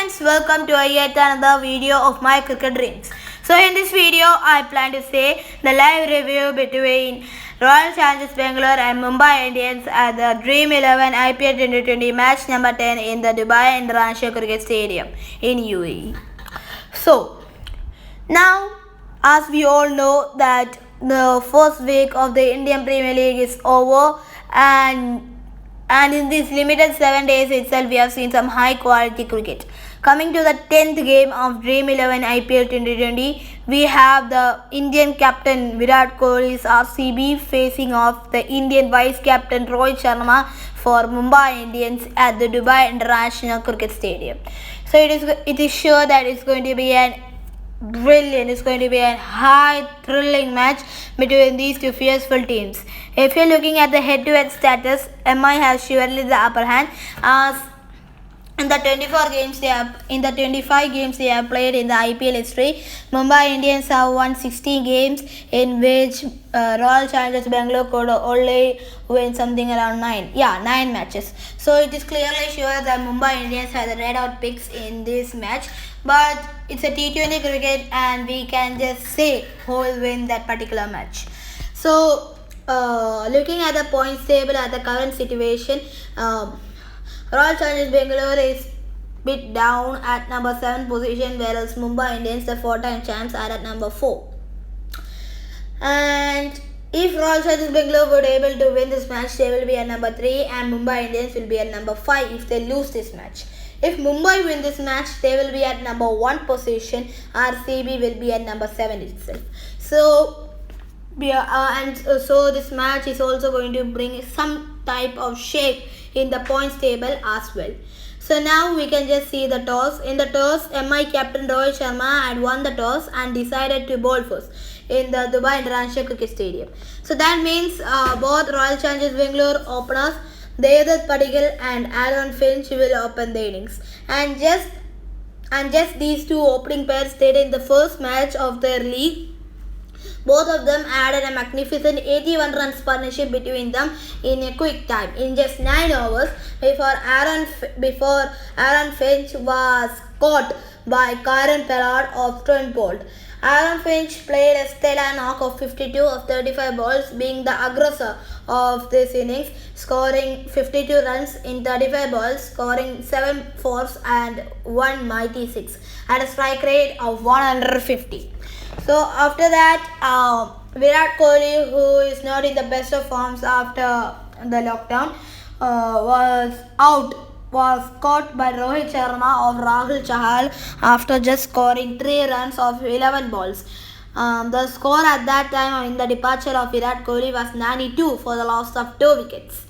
friends, welcome to yet another video of my cricket dreams. So in this video, I plan to say the live review between Royal Challengers Bangalore and Mumbai Indians at the Dream11 IPL 2020 match number 10 in the Dubai International Cricket Stadium in UAE. So now, as we all know that the first week of the Indian Premier League is over, and in these limited 7 days itself we have seen some high quality cricket. Coming to the 10th game of Dream11 IPL 2020, we have the Indian captain VIRAT Kohli's RCB facing off the Indian vice captain Rohit Sharma for Mumbai Indians at the Dubai International Cricket Stadium. So it is sure that it's going to be it's going to be a high thrilling match between these two fierceful teams. If you're looking at the head-to-head status, MI has surely the upper hand, as in the 25 games they have played in the IPL history. Mumbai Indians have won 16 games, in which Royal Challengers Bangalore could only win something around 9 matches. So it is clearly sure that Mumbai Indians have the red out picks in this match. But it's a T20 cricket and we can just say who will win that particular match. So looking at the points table at the current situation, Royal Challengers Bangalore is bit down at number 7 position, whereas Mumbai Indians, the 4-time champs, are at number 4. And if Royal Challengers Bangalore were able to win this match, they will be at number 3, and Mumbai Indians will be at number 5 if they lose this match. If Mumbai win this match, they will be at number 1 position. RCB will be at number 7 itself. So this match is also going to bring some type of shape in the points table as well. So now we can just see the toss. In the toss, MI captain Rohit Sharma had won the toss and decided to bowl first in the Dubai International Cricket Stadium. So that means both Royal Challengers Bangalore openers, Devdutt Padikkal and Aaron Finch, will open the innings. And just these two opening pairs stayed in the first match of their league. Both of them added a magnificent 81 runs partnership between them in a quick time, in just 9 overs, before Aaron Finch was caught by Kieron Pollard of Trent Bolt. Aaron Finch played a stellar knock of 52 of 35 balls, being the aggressor of this innings, scoring 52 runs in 35 balls, scoring 7 fours and 1 mighty 6 at a strike rate of 150. So after that, Virat Kohli, who is not in the best of forms after the lockdown, was caught by Rohit Sharma of Rahul Chahal after just scoring 3 runs of 11 balls. The score at that time in the departure of Virat Kohli was 92 for the loss of 2 wickets.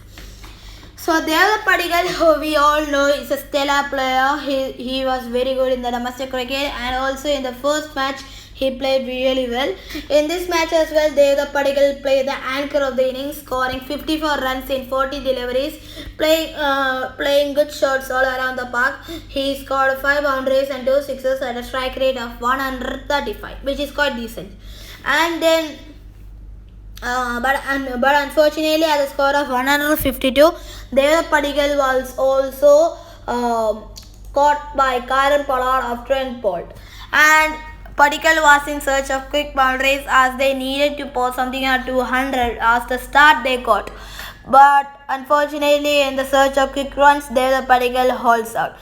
So Devdutt Padikkal, who we all know is a stellar player, he was very good in the domestic cricket, and also in the first match he played really well. In this match as well, Devdutt Padikkal played the anchor of the innings, scoring 54 runs in 40 deliveries, playing good shots all around the park. He scored 5 boundaries and 2 sixes at a strike rate of 135, which is quite decent. And then, but unfortunately, at the score of 152, Devdutt Padikkal was also caught by Kieron Pollard of Trent Bolt. And Padikkal was in search of quick boundaries, as they needed to post something at 200 as the start they got. But unfortunately, in the search of quick runs, Devdutt Padikkal holds out.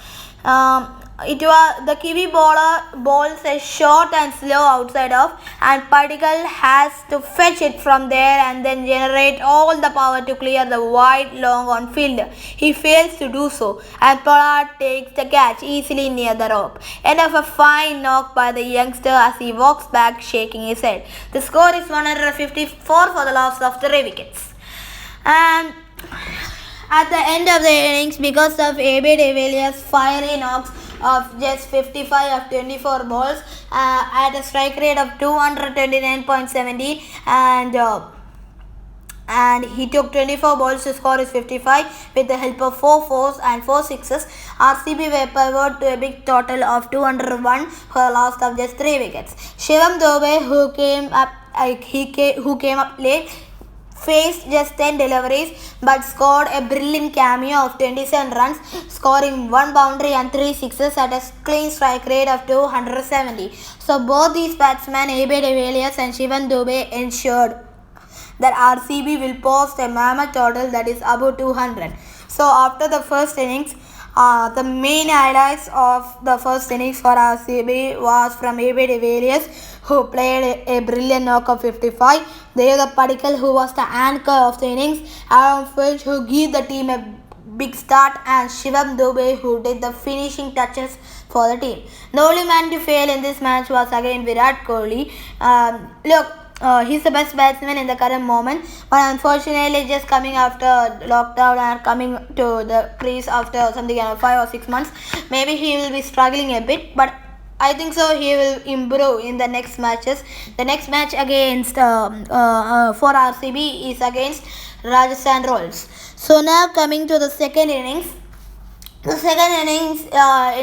The Kiwi bowler bowls a short and slow outside off, and Padikkal has to fetch it from there and then generate all the power to clear the wide long on fielder. He fails to do so, and Pollard takes the catch easily near the rope. End of a fine knock by the youngster as he walks back shaking his head. The score is 154 for the loss of 3 wickets. And at the end of the innings, because of AB de Villiers' fiery knocks of just 55 of 24 balls at a strike rate of 229.70, and he took 24 balls to score his 55 with the help of 4 fours and 4 sixes. RCB were powered to a big total of 201 for a loss of just 3 wickets. Shivam Dube, who came up late, faced just 10 deliveries but scored a brilliant cameo of 27 runs, scoring 1 boundary and 3 sixes at a clean strike rate of 270. So both these batsmen, AB de Villiers and Shivam Dube, ensured that RCB will post a mammoth total that is above 200. So after the first innings, the main highlights of the first innings for RCB was from AB de Villiers, who played a brilliant knock of 55. Dev Padikkal, who was the anchor of the innings, Aaron Finch, who gave the team a big start, and Shivam Dube, who did the finishing touches for the team. The only man to fail in this match was again VIRAT KOHLI. He's the best batsman in the current moment, but unfortunately just coming after lockdown and coming to the crease after something 5 or 6 months, maybe he will be struggling a bit, but I think so he will improve in the next matches. The next match against for RCB is against Rajasthan Royals. So now coming to the second innings. The second innings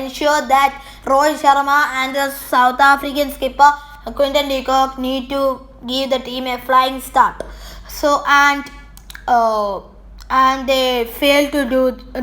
ensured that Rohit Sharma and the South African skipper Quinton de Kock need to give the team a flying start. So and they failed to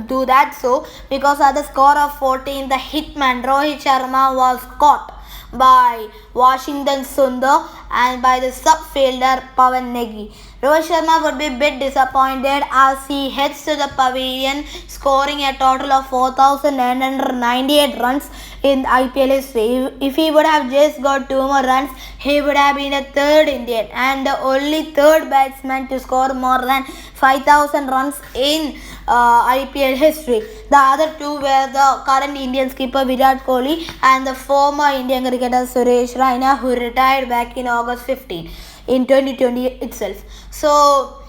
do that. So because at the score of 14, the hitman Rohit Sharma was caught by Washington Sundar and by the sub-fielder Pawan Negi. Rohit Sharma would be a bit disappointed as he heads to the pavilion, scoring a total of 4,998 runs in IPL history. If he would have just got 2 more runs, he would have been a third Indian and the only third batsman to score more than 5,000 runs in IPL history. The other two were the current Indian skipper Virat Kohli and the former Indian cricketer Suresh Raina, who retired back in August 15 in 2020 itself. So,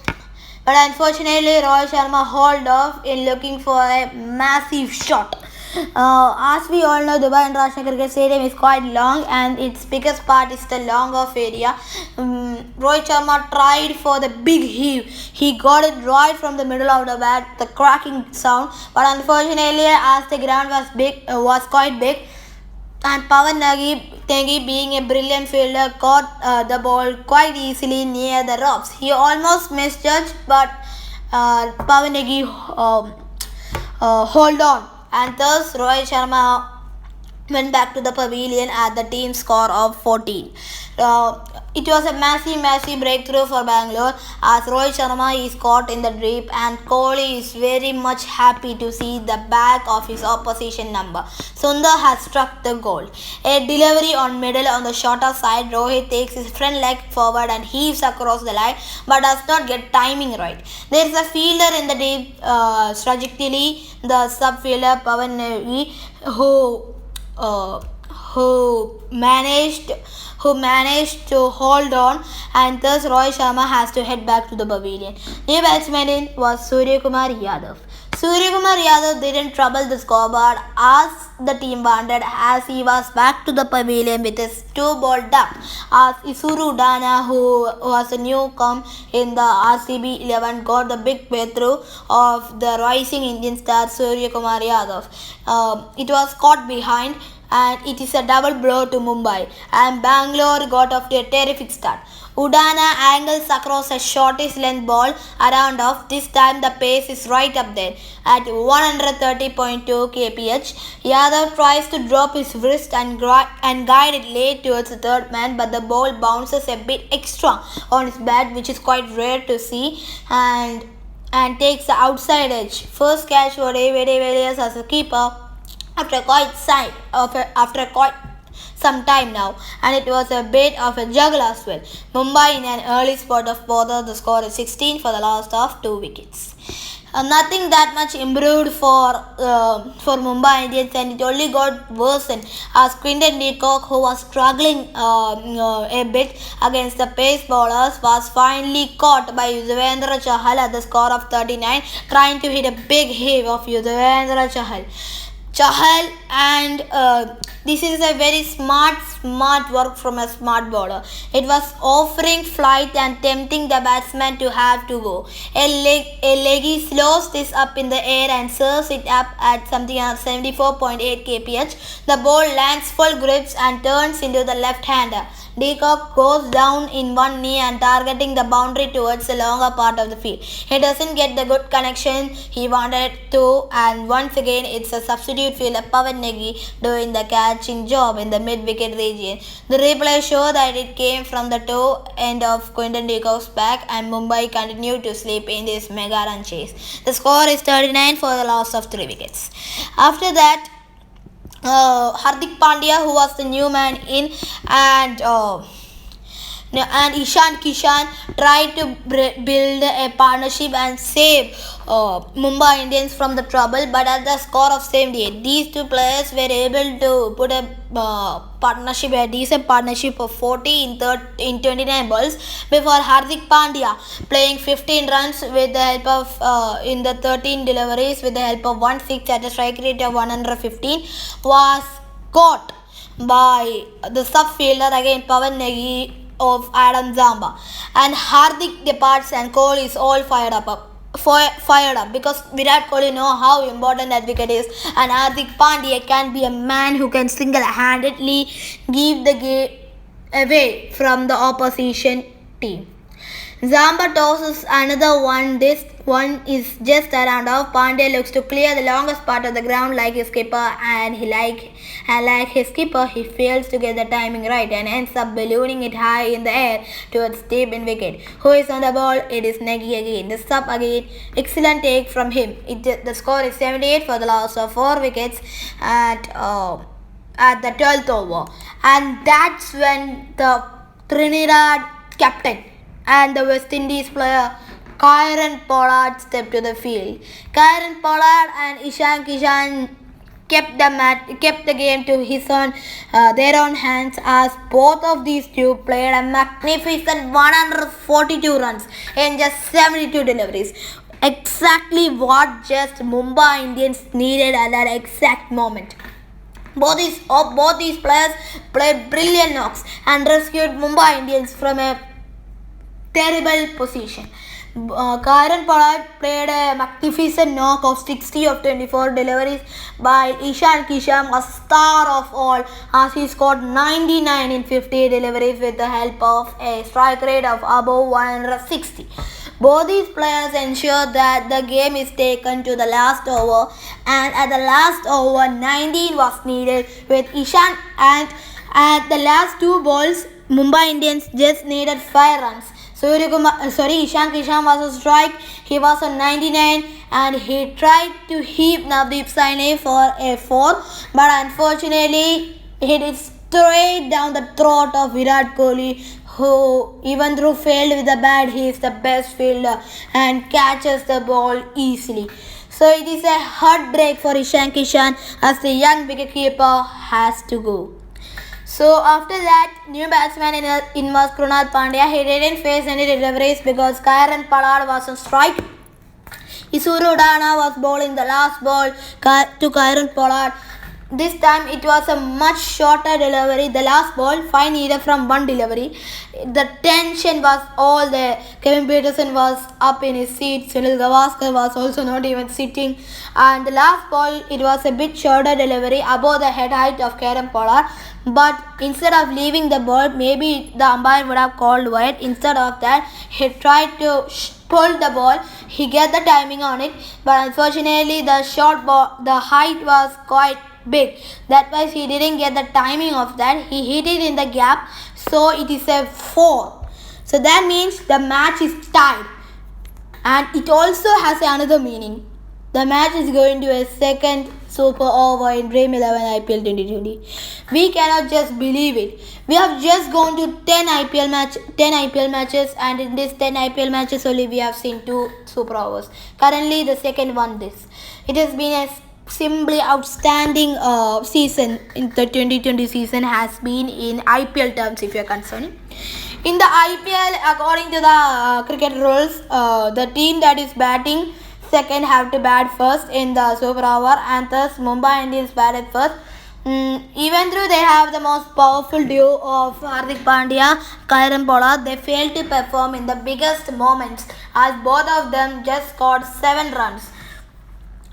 but unfortunately, Rohit Sharma hauled off in looking for a massive shot. As we all know, Dubai International Cricket Stadium is quite long and its biggest part is the long off area. Rohit Sharma tried for the big heave. He got it right from the middle of the bat, the cracking sound. But unfortunately, as the ground was quite big, and Pawan Negi, being a brilliant fielder, caught the ball quite easily near the ropes. He almost misjudged, but Pawan Negi hold on. And thus Rohit Sharma went back to the pavilion at the team score of 14. It was a massive breakthrough for Bangalore as Rohit Sharma is caught in the drip and Kohli is very much happy to see the back of his opposition number. Sundar has struck the goal. A delivery on middle on the shorter side, Rohit takes his front leg forward and heaves across the line but does not get timing right. There is a fielder in the deep trajectory, the sub-fielder Pawan Negi, who managed to hold on, and thus Rohit Sharma has to head back to the pavilion. New batsman in was Suryakumar Yadav. Suryakumar Yadav didn't trouble the scoreboard as the team wanted, as he was back to the pavilion with his 2-ball duck, as Isuru Udana, who was a newcomer in the RCB 11, got the big breakthrough of the rising Indian star Suryakumar Yadav. It was caught behind and it is a double blow to Mumbai, and Bangalore got off to a terrific start. Udana angles across a shortest length ball around off. This time the pace is right up there at 130.2 kph. Yadav tries to drop his wrist and guide it late towards the third man, but the ball bounces a bit extra on his bat, which is quite rare to see, and takes the outside edge. First catch for David de Villiers as a keeper after quite some time now, and it was a bit of a juggle as well. Mumbai in an early spot of bother. The score is 16 for the last of 2 wickets. Nothing that much improved for Mumbai Indians, and it only got worsened as Quinton de Kock, who was struggling a bit against the pace bowlers, was finally caught by Yuzvendra Chahal at the score of 39, trying to hit a big heave of Yuzvendra Chahal and this is a very smart work from a smart bowler. It was offering flight and tempting the batsman to have to go. A leggy slows this up in the air and serves it up at something around 74.8 kph. The ball lands full grips and turns into the left-hander. De Kock goes down in one knee and targeting the boundary towards the longer part of the field. He doesn't get the good connection he wanted to, and once again it's a substitute fielder Pawan Negi doing the catching job in the mid-wicket region. The replay shows that it came from the toe end of Quinton de Kock's back, and Mumbai continued to sleep in this mega run chase. The score is 39 for the loss of 3 wickets. After that, Hardik Pandya, who was the new man in, and Ishan Kishan tried to build a partnership and save Mumbai Indians from the trouble, but at the score of 78, these two players were able to put a decent partnership of 40 in 29 balls before Hardik Pandya, playing 15 runs with the help of in the 13 deliveries with the help of 1 6 at a strike rate of 115, was caught by the sub-fielder again Pawan Negi of Adam Zamba, and Hardik departs and Kohli is all fired up because Virat Kohli know how important that wicket is, and Hardik Pandya can be a man who can single-handedly give the game away from the opposition team. Zamba tosses another one. This one is just around off. Pandya looks to clear the longest part of the ground like his skipper, and like his skipper, he fails to get the timing right and ends up ballooning it high in the air towards deep in wicket. Who is on the ball? It is Negi again. The sub again. Excellent take from him. The score is 78 for the loss of 4 wickets at the 12th over, and that's when the Trinidad captain and the West Indies player Kieron Pollard stepped to the field. Kieron Pollard and Ishan Kishan kept the game to their own hands, as both of these two played a magnificent 142 runs in just 72 deliveries. Exactly what just Mumbai Indians needed at that exact moment. Both these players played brilliant knocks and rescued Mumbai Indians from a terrible position. Kieron Pollard played a magnificent knock of 60 of 24 deliveries, while Ishan Kishan was star of all as he scored 99 in 50 deliveries with the help of a strike rate of above 160. Both these players ensured that the game is taken to the last over, and at the last over 19 was needed with Ishan, and at the last 2 balls Mumbai Indians just needed 5 runs. Ishan Kishan was a strike. He was on 99 and he tried to heave Navdeep Saini for a 4, but unfortunately it is straight down the throat of Virat Kohli, who even though failed with the bat, he is the best fielder and catches the ball easily. So it is a heartbreak for Ishan Kishan as the young wicketkeeper has to go. So after that, new batsman in was Krunal Pandya. He didn't face any deliveries because Kieron Pollard was on strike. Isuru Udana was bowling the last ball to Kieron Pollard. This time it was a much shorter delivery. The last ball, 5 needed from 1 delivery. The tension was all there. Kevin Peterson was up in his seat. Sunil Gavaskar was also not even sitting. And the last ball, it was a bit shorter delivery above the head height of Kieron Pollard. But instead of leaving the ball, maybe the umpire would have called wide. Instead of that, he tried to pull the ball. He get the timing on it, but unfortunately the short ball, the height was quite big. That was he didn't get the timing of that. He hit it in the gap, so it is a 4. So that means the match is tied, and it also has another meaning. The match is going to a second super over in Dream11 IPL 2020. We cannot just believe it. We have just gone to 10 IPL matches, and in these 10 IPL matches only we have seen 2 super overs. Currently the second one this. It has been a simply outstanding season in the 2020 season has been in IPL terms if you are concerned. In the IPL, according to the cricket rules, the team that is batting second have to bat first in the super over, and thus Mumbai Indians batted first. Even though they have the most powerful duo of Hardik Pandya, Kairan Pollard, they failed to perform in the biggest moments as both of them just scored 7 runs.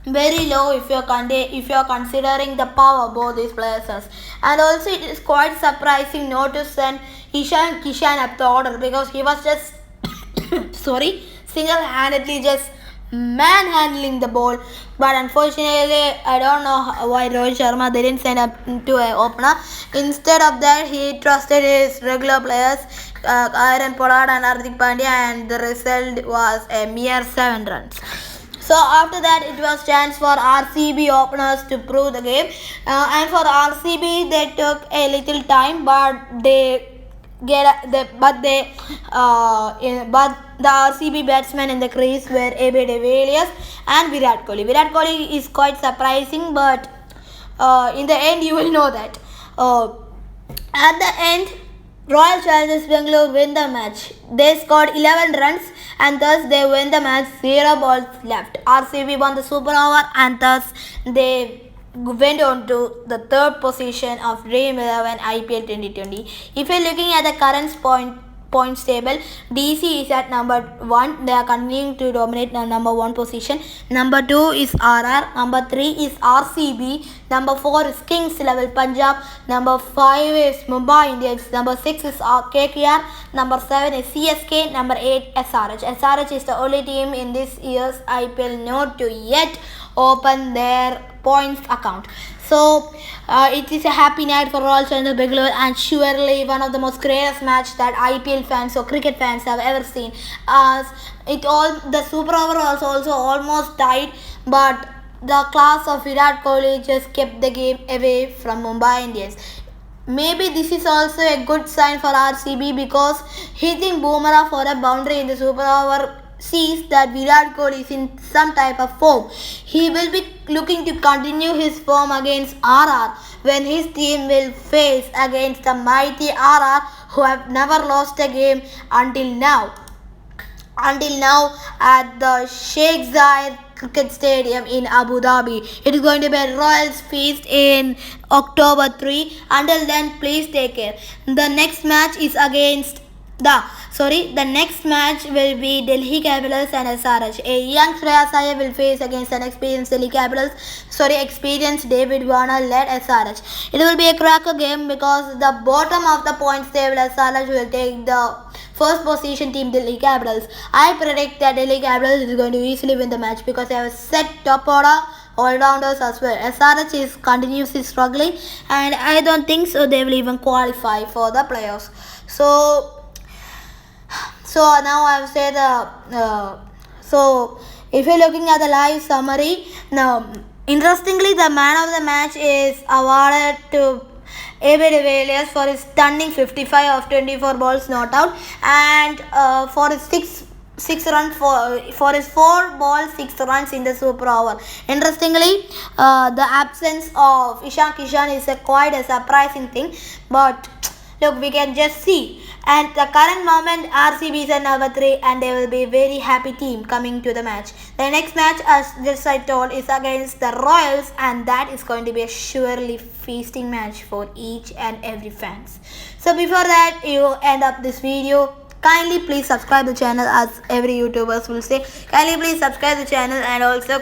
Very low if you're considering the power both these players has. And also it is quite surprising not to send Ishan Kishan up the order because he was just single-handedly just manhandling the ball. But unfortunately, I don't know why Rohit Sharma didn't send up to an opener. Instead of that, he trusted his regular players, Kairan Pollard and Hardik Pandya, and the result was a mere 7 runs. So after that, it was chance for RCB openers to prove the game, and for RCB they took a little time, but the RCB batsmen in the crease were AB de Villiers and Virat Kohli. Virat Kohli is quite surprising, but in the end you will know that. At the end, Royal Challengers Bangalore win the match. They scored 11 runs and thus they win the match. 0 balls left. RCB won the Super Over and thus they went on to the 3rd position of Dream11 IPL 2020. If you're looking at the current points table, DC is at number 1. They are continuing to dominate the number 1 position. Number 2 is RR. Number 3 is RCB. Number 4 is Kings Level Punjab. Number 5 is Mumbai Indians. Number 6 is KKR. Number 7 is CSK. Number 8 SRH. SRH is the only team in this year's IPL not to yet open their points account. So it is a happy night for Royal Challengers Bangalore and surely one of the most greatest match that IPL fans or cricket fans have ever seen. As the Super Over was also almost tied, but the class of Virat Kohli just kept the game away from Mumbai Indians. Maybe this is also a good sign for RCB because hitting Boomerang for a boundary in the Super Over sees that Virat Kohli is in some type of form. He will be looking to continue his form against RR when his team will face against the mighty RR who have never lost a game until now at the Sheikh Zayed Cricket Stadium in Abu Dhabi. It is going to be a Royals feast in October 3. Until then, please take care. The next match is against the next match will be Delhi Capitals and SRH. A young Shreyas Iyer will face against an experienced experienced David Warner led SRH. It will be a cracker game because the bottom of the points table SRH will take the first position team Delhi Capitals. I predict that Delhi Capitals is going to easily win the match because they have a set top order all-rounders as well. SRH is continuously struggling and I don't think so they will even qualify for the playoffs. So now I will say so if you're looking at the live summary, now interestingly the man of the match is awarded to AB de Villiers for his stunning 55 of 24 balls not out and for his 6 runs for his 4 balls 6 runs in the Super Over. Interestingly, the absence of Ishan Kishan is quite a surprising thing, but look, we can just see. And the current moment, RCB is at number 3 and they will be a very happy team coming to the match. The next match, as just I told, is against the Royals and that is going to be a surely feasting match for each and every fans. So before that, you end up this video. Kindly please subscribe the channel as every YouTubers will say. Kindly please subscribe the channel and also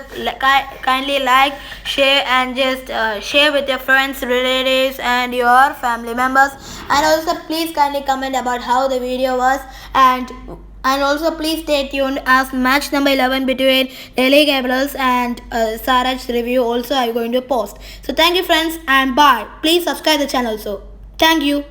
kindly like, share and just share with your friends, relatives and your family members. And also please kindly comment about how the video was and also please stay tuned as match number 11 between Delhi Capitals and SRH review also I am going to post. So thank you friends and bye. Please subscribe the channel also. Thank you.